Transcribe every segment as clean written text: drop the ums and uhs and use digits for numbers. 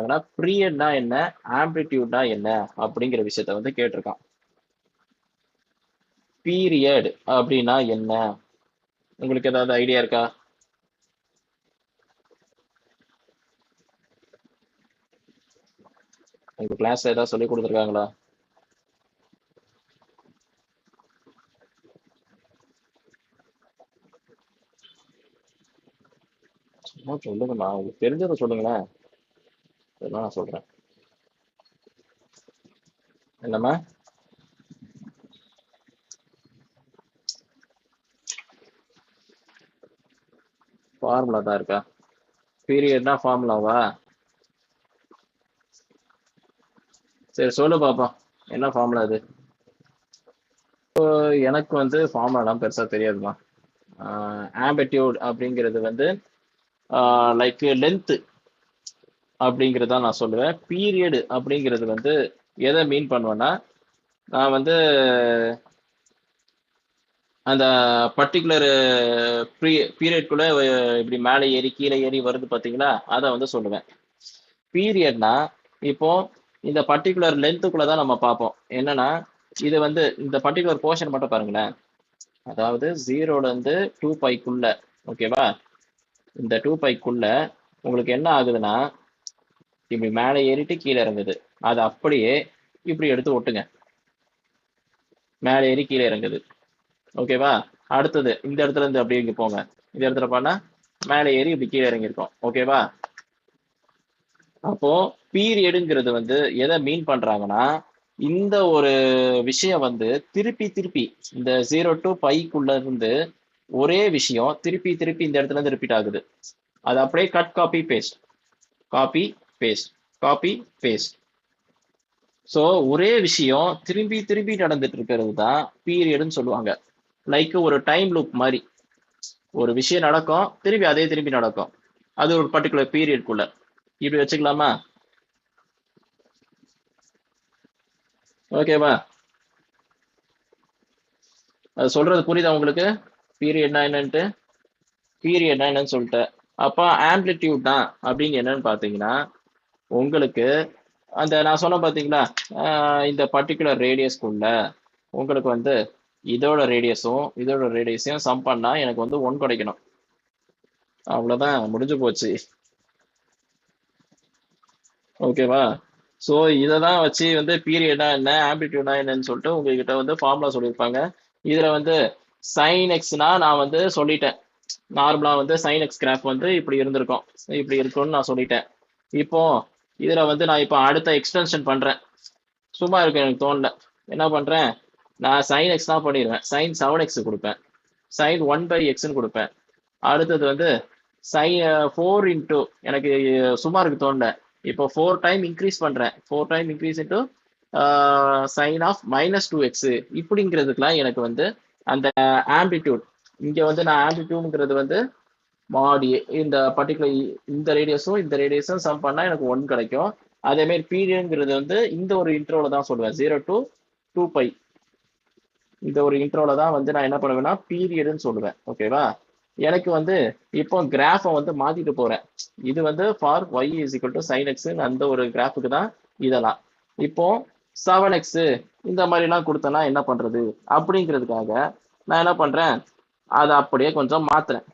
கேட்டிருக்காங்கன்னா பீரியட்னா என்ன, ஆம்பிளிடியூட்னா என்ன அப்படிங்கிற விஷயத்த வந்து கேட்டிருக்கான். பீரியட் அப்படின்னா என்ன, உங்களுக்கு ஏதாவது ஐடியா இருக்கா? உங்க கிளாஸ்ல ஏதாவது சொல்லி கொடுத்துருக்காங்களா? சும்மா சொல்லுங்கம்மா, உங்களுக்கு தெரிஞ்சதை சொல்லுங்களேன். இதெல்லாம் நான் சொல்றேன். என்னம்மா? ஃபார்முலா தான் இருக்கா? பீரியட்னா ஃபார்முலாவா? சரி சொல்லு பாப்போம், என்ன ஃபார்முலா அது? எனக்கு வந்து ஃபார்முலாலாம் பெருசா தெரியாதுமா. ஆம்பிட்யூட் அப்படிங்கிறது வந்து லைக் லென்த் அப்படிங்கிறத நான் சொல்லுவேன். பீரியட் அப்படிங்கிறது வந்து எதை மீன் பண்ணுவேன்னா, நான் வந்து அந்த பர்டிகுலர் பீரியட்குள்ள இப்படி மேலே ஏறி கீழே ஏறி வருது பாத்தீங்களா, அதை வந்து சொல்லுவேன். பீரியட்னா இப்போ இந்த பர்டிகுலர் லென்த்துக்குள்ள தான் நம்ம பார்ப்போம். என்னன்னா இது வந்து இந்த பர்டிகுலர் போர்ஷன் மட்டும் பாருங்களேன். அதாவது 0ல இருந்து 2πக்குள்ள, ஓகேவா? இந்த 2πக்குள்ள உங்களுக்கு என்ன ஆகுதுன்னா, இப்படி மேலே ஏறிட்டு கீழே இறங்குது. அது அப்படியே இப்படி எடுத்து ஒட்டுங்க. மேலே ஏறி கீழே இறங்குது, ஓகேவா? அடுத்தது இந்த இடத்துல இருந்து அப்படியே இங்க போங்க. இந்த இடத்துல பண்ணா மேலே ஏறி இப்படி கீழே இறங்கியிருக்கோம், ஓகேவா? அப்போ பீரியடுங்கிறது வந்து எதை மீன் பண்றாங்கன்னா, இந்த ஒரு விஷயம் வந்து திருப்பி திருப்பி இந்த 0 to πக்குள்ள இருந்து ஒரே விஷயம் திருப்பி திருப்பி இந்த இடத்துல இருந்து ரிப்பீட் ஆகுது. அது அப்படியே cut copy paste, copy paste, copy paste. So ஒரே விஷயம் திரும்பி திரும்பி நடந்துட்டு இருக்கிறது தான் பீரியட்னு சொல்லுவாங்க. லைக் ஒரு டைம் லூப் மாதிரி. ஒரு விஷயம் நடக்கும், திரும்பி அதே திரும்பி நடக்கும். அது ஒரு பர்டிகுலர் பீரியட்குள்ள. இப்படி வச்சுக்கலாமா? ஓகேவா? அது சொல்றது புரியுதா உங்களுக்கு? பீரியட்னா என்னன்ட்டு, பீரியட்னா என்னன்னு சொல்லிட்டு. அப்ப ஆம்பிளிடியூட்னா அப்படின்னு என்னன்னு பாத்தீங்கன்னா, உங்களுக்கு அந்த நான் சொன்ன பாத்தீங்களா, இந்த பர்டிகுலர் ரேடியஸ்க்குள்ள உங்களுக்கு வந்து இதோட ரேடியஸும் இதோட ரேடியஸையும் சம் பண்ணா எனக்கு வந்து 1 கிடைக்கணும். அவ்வளவுதான், முடிஞ்சு போச்சு. ஓகேவா? ஸோ இதை தான் வச்சு வந்து பீரியடா என்ன, ஆம்பிளிடியூடா என்னன்னு சொல்லிட்டு உங்ககிட்ட வந்து ஃபார்முலா சொல்லியிருப்பாங்க. இதுல வந்து சைன் எக்ஸ்னா நான் வந்து சொல்லிட்டேன். நார்மலா வந்து சைன் எக்ஸ் கிராஃப் வந்து இப்படி இருந்திருக்கும், இப்படி இருக்கும்னு நான் சொல்லிட்டேன். இப்போ இதுல வந்து நான் இப்போ அடுத்த எக்ஸ்டென்ஷன் பண்றேன். சும்மா இருக்கு, எனக்கு தோணல. என்ன பண்றேன், நான் சைன் எக்ஸ் தான் பண்ணிடுவேன். சைன் 7x கொடுப்பேன், சைன் 1/xன்னு கொடுப்பேன். அடுத்தது வந்து சைன் 4 இன்டூ, எனக்கு சும்மா இருக்கு தோணல. இப்போ 4 டைம் இன்க்ரீஸ் பண்றேன், 4 time increase into sine of -2x. இப்படிங்கிறதுக்கெல்லாம் எனக்கு வந்து அந்த ஆம்பிடியூட், இங்க வந்து நான் ஆம்பிடியூட்ங்கிறது வந்து மாடி இந்த பர்டிகுலர் இந்த ரேடியஸும் இந்த ரேடியஸும் சம் பண்ணா எனக்கு 1 கிடைக்கும். அதே மாதிரி பீரியட்ங்கிறது வந்து இந்த ஒரு இன்ட்ரோல தான் சொல்லுவேன், 0 to 2π. இந்த ஒரு இன்ட்ரோல தான் வந்து நான் என்ன பண்ணுவேன்னா பீரியட்னு சொல்லுவேன், ஓகேவா? எனக்கு வந்து இப்போ கிராஃபை வந்து மாத்திட்டு போறேன். இது வந்து for y is equal to sine x, அந்த ஒரு கிராஃபுக்கு தான் இதெல்லாம். இப்போ 7x இந்த மாதிரிலாம் கொடுத்தனா என்ன பண்றது அப்படிங்கிறதுக்காக நான் என்ன பண்றேன், அதை அப்படியே கொஞ்சம் மாத்துறேன்.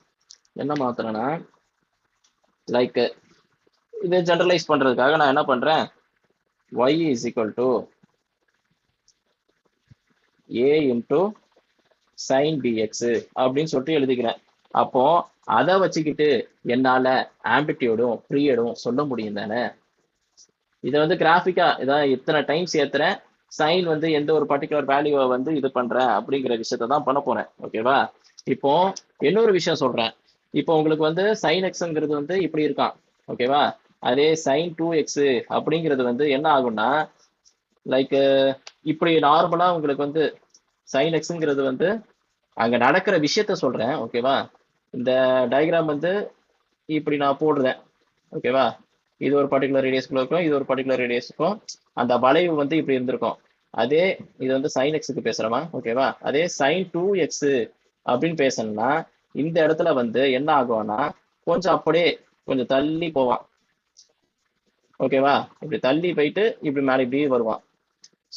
என்ன மாத்துறேன்னா, லைக் இதை ஜெனரலைஸ் பண்றதுக்காக நான் என்ன பண்றேன், y is equal to a into sign dx அப்படின்னு சொல்லிட்டு எழுதிக்கிறேன். அப்போ அதை வச்சுக்கிட்டு என்னால ஆம்பிடியூடும் பீரியடும் சொல்ல முடியும் தானே? இதை வந்து கிராஃபிக்கா இதான் இத்தனை டைம்ஸ் ஏத்துறேன், சைன் வந்து எந்த ஒரு பர்டிகுலர் வேல்யூவை வந்து இது பண்றேன் அப்படிங்கிற விஷயத்த தான் பண்ண போறேன், ஓகேவா? இப்போ இன்னொரு விஷயம் சொல்றேன். இப்போ உங்களுக்கு வந்து சைன் எக்ஸ்ங்கிறது வந்து இப்படி இருக்கான், ஓகேவா? அதே சைன் 2x அப்படிங்கிறது வந்து என்ன ஆகும்னா, லைக் இப்படி நார்மலா உங்களுக்கு வந்து சைன் எக்ஸ்ங்கிறது வந்து அங்க நடக்கிற விஷயத்த சொல்றேன், ஓகேவா? இந்த டயக்ராம் வந்து இப்படி நான் போடுறேன், ஓகேவா? இது ஒரு பர்டிகுலர் ரேடியஸ்க்குள்ள இருக்கும், இது ஒரு பர்டிகுலர் ரேடியஸ்க்கும் அந்த வளைவு வந்து இப்படி இருந்திருக்கும். அதே இது வந்து சைன் எக்ஸுக்கு பேசுறமா, ஓகேவா? அதே சைன் 2x அப்படின்னு பேசணும்னா இந்த இடத்துல வந்து என்ன ஆகும்னா கொஞ்சம் அப்படியே கொஞ்சம் தள்ளி போவான். ஓகேவா? இப்படி தள்ளி போயிட்டு இப்படி மேலே இப்படி வருவான்.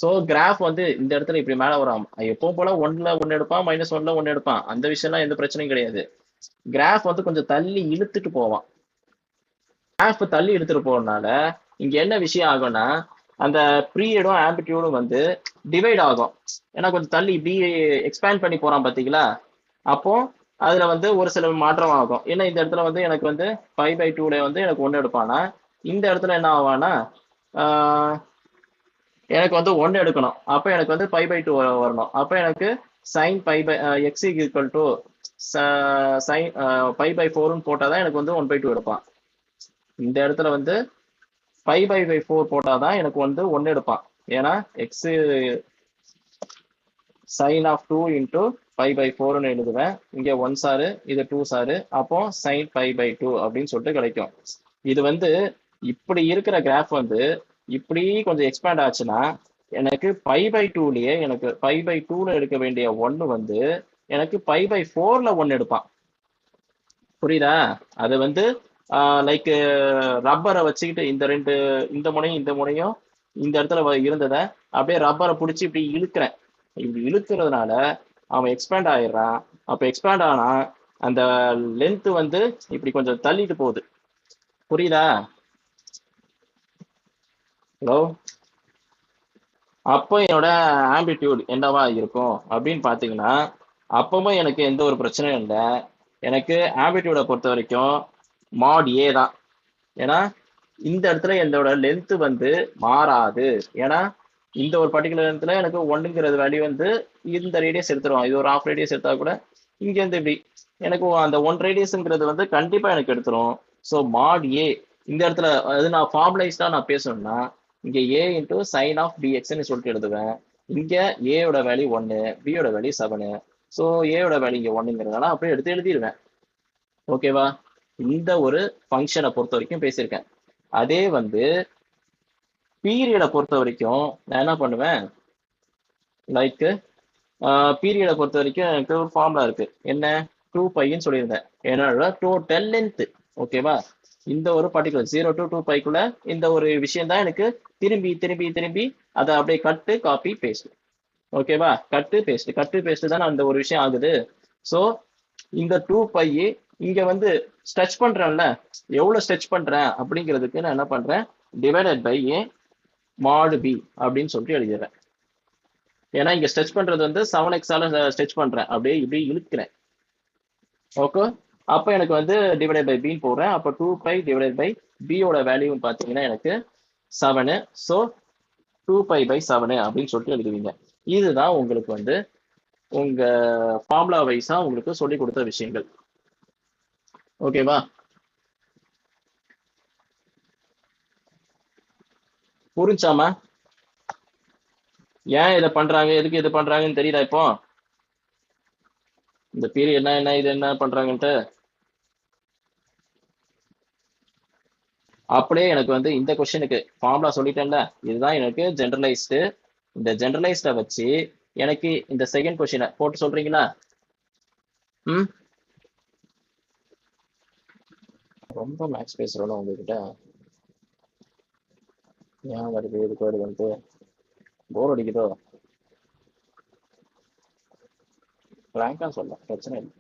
ஸோ கிராஃப் வந்து இந்த இடத்துல இப்படி மேலே வரும். எப்பவும் போல ஒன்ல ஒன்று எடுப்பான், -1ல ஒன்று எடுப்பான். அந்த விஷயம்லாம் எந்த பிரச்சனையும் கிடையாது. கிராஃப் வந்து கொஞ்சம் தள்ளி இழுத்துட்டு போவான். கிராஃப் தள்ளி இழுத்துட்டு போறதுனால இங்க என்ன விஷயம் ஆகும்னா, அந்த பீரியடும் ஆம்பிடியூடும் வந்து டிவைட் ஆகும். ஏன்னா கொஞ்சம் தள்ளி இப்படி எக்ஸ்பேண்ட் பண்ணி போறான் பாத்தீங்களா? அப்போ அதுல வந்து ஒரு சில மாற்றம் ஆகும். ஏன்னா இந்த இடத்துல வந்து எனக்கு வந்து 5/2ல வந்து எனக்கு ஒன்று எடுப்பானா, இந்த இடத்துல என்ன ஆவானா, ஆஹ் எனக்கு வந்து ஒன்று எடுக்கணும். அப்ப எனக்கு வந்து 5/2 வரணும். அப்ப எனக்கு sin pi by x equal to sine 5/4ன்னு போட்டாதான் எனக்கு வந்து 1/2 எடுப்பான். இந்த இடத்துல வந்து 5/4 போட்டாதான் எனக்கு வந்து ஒன்று எடுப்பான். ஏன்னா எக்ஸ் சைன் ஆஃப் 2 இன்டூ 5/4ன்னு எழுதுவேன். இங்க 1 சாரு, இது 2 சாரு, அப்போ sin 5/2 அப்படின்னு சொல்லிட்டு கிடைக்கும். இது வந்து இப்படி இருக்கிற கிராஃப் வந்து இப்படி கொஞ்சம் எக்ஸ்பேண்ட் ஆச்சுன்னா எனக்கு 5/2லயே எனக்கு 5/2ல எடுக்க வேண்டிய ஒன்று வந்து எனக்கு 5/4ல ஒன்று எடுப்பான். புரியுதா? அது வந்து லைக் ரப்பரை வச்சுக்கிட்டு இந்த முனையும் இந்த முனையும் இந்த இடத்துல இருந்ததை அப்படியே ரப்பரை பிடிச்சி இப்படி இழுக்கிறேன். இப்படி இழுக்கிறதுனால அவன் எக்ஸ்பேண்ட் ஆயிடுறான். அப்ப எக்ஸ்பேண்ட் ஆனா அந்த லென்த் வந்து இப்படி கொஞ்சம் தள்ளிட்டு போகுது. புரியுதா? ஹலோ? அப்போ என்னோட ஆம்பிடியூட் என்னவா இருக்கும் அப்படின்னு பாத்தீங்கன்னா, அப்பவும் எனக்கு எந்த ஒரு பிரச்சனையும் இல்லை. எனக்கு ஆம்பிடியூடை பொறுத்த வரைக்கும் மாட் ஏ தான். ஏன்னா இந்த இடத்துல என்னோட லென்த் வந்து மாறாது. ஏன்னா இந்த ஒரு பர்டிகுலர் இடத்துல எனக்கு ஒன்றுங்கிறது வேல்யூ வந்து இந்த ரேடியஸ் எடுத்துருவோம். இது ஒரு ஆஃப் ரேடியஸ் எடுத்தா கூட இங்க இருந்து இப்படி எனக்கு அந்த 1 ரேடியஸ்ங்கிறது வந்து கண்டிப்பா எனக்கு எடுத்துரும். ஸோ மாட் ஏ இந்த இடத்துல அது நான் ஃபார்முலைஸ்டா நான் பேசணும்னா இங்க ஏ இன்டூ சைன் ஆஃப் டிஎக்ஸ்ன்னு சொல்லிட்டு எழுதுவேன். இங்க ஏயோட வேல்யூ 1, பியோட வேல்யூ 7. ஸோ ஏயோட வேல்யூ இங்க 1ங்கிறதுனால அப்படியே எடுத்து எழுதிடுவேன். ஓகேவா? இந்த ஒரு ஃபங்க்ஷனை பொறுத்த வரைக்கும் பேசியிருக்கேன். அதே வந்து பீரியடை பொறுத்த வரைக்கும் நான் என்ன பண்ணுவேன், லைக் பீரியடை பொறுத்த வரைக்கும் எனக்கு ஒரு ஃபார்முலா இருக்கு. என்ன? 2πன்னு சொல்லியிருந்தேன். என்னோட டோட்டல் லென்த். ஓகேவா? இந்த ஒரு பர்டிகுலர் 0 to 2πக்குள்ள இந்த ஒரு விஷயம் தான் எனக்கு திரும்பி திரும்பி திரும்பி அதை அப்படியே கட்டு காப்பி பேஸ்ட். ஓகேவா? கட்டு பேஸ்ட் தான் அந்த ஒரு விஷயம் ஆகுது. ஸோ இந்த 2π இங்க வந்து ஸ்ட்ரெச் பண்றேன்ல, எவ்வளவு ஸ்ட்ரெச் பண்றேன் அப்படிங்கிறதுக்கு நான் என்ன பண்றேன், டிவைடட் பை ஏ மாடு பி அப்படின்னு சொல்லிட்டு எழுதிடுறேன். ஏன்னா இங்க ஸ்ட்ரெச் பண்றது வந்து 7x-ஆல ஸ்ட்ரெச் பண்றேன், அப்படியே இப்படி இழுக்கிறேன். ஓகே, அப்ப எனக்கு வந்து டிவைடட் பை பின்னு போடுறேன். அப்ப 2π டிவைடட் பை பியோட வேல்யூ பாத்தீங்கன்னா எனக்கு 7. ஸோ 2π/7 அப்படின்னு சொல்லிட்டு எழுதுவீங்க. இதுதான் உங்களுக்கு வந்து உங்க ஃபார்முலா வைஸா உங்களுக்கு சொல்லி கொடுத்த விஷயங்கள். ஓகேவா? புரிஞ்சாமா? ஏன் இதை பண்றாங்க, எதுக்கு இது பண்றாங்கன்னு தெரியுதா இப்போ? இந்த பீரியட்னா என்ன, இது என்ன பண்றாங்கன்ட்டு அப்படியே எனக்கு வந்து இந்த கொஸ்டினுக்கு ஃபார்முலா சொல்லிட்டேன்ல, இதுதான் எனக்கு ஜெனரலைஸ்டு. இந்த ஜெனரலைஸ்ட வச்சு எனக்கு இந்த செகண்ட் கொஸ்டினை போட்டு சொல்றீங்களா? ம், ரொம்ப மேக்ஸ் பேசுறோம் உங்ககிட்ட. ஏன் வருது எதுக்கு வருதுன்ட்டு போர் அடிக்குதோ? ரேங்கா சொல்ல பிரச்சனை இல்லை.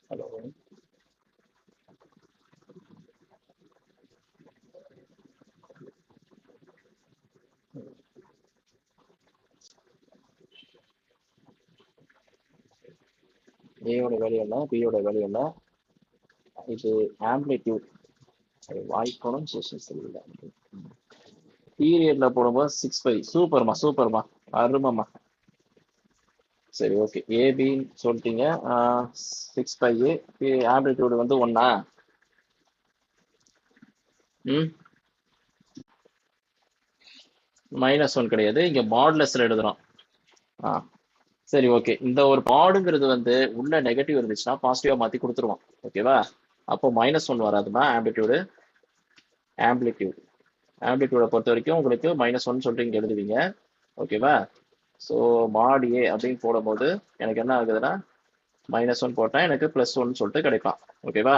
ஹலோ? ஏயோட வேல்யூ என்ன, பியோட வேல்யூ என்ன? இது ஆம்பிளிட்யூட். வாய் ப்ரொனன்சியேஷன் சரியில்லை. பீரியட்ல போடும்போது 6π. சூப்பர்மா சூப்பர்மா, அருமம்மா. சரி ஓகே, ஏபின்னு சொல்லிட்டீங்க. 6π. ஆம்பிளிட்யூடு வந்து ஒன்னா? ம், -1 கிடையாது, இங்க மாடுலஸ்ல எழுதுறோம். ஆ சரி ஓகே, இந்த ஒரு மாடுங்கிறது வந்து உள்ள நெகட்டிவ் இருந்துச்சுன்னா பாசிட்டிவா மாத்தி கொடுத்துருவோம். ஓகேவா? அப்போ -1 வராதுன்னா ஆம்பிளிட்யூடு. ஆம்பிளிட்யூட் ஆம்பிளிட்யூடை பொறுத்த வரைக்கும் உங்களுக்கு -1 சொல்லிட்டு இங்க எழுதுவீங்க. ஓகேவா? ஸோ மாட் ஏ அப்படின்னு போடும்போது எனக்கு என்ன ஆகுதுன்னா -1 போட்டா எனக்கு +1 சொல்லிட்டு கிடைக்கும். ஓகேவா?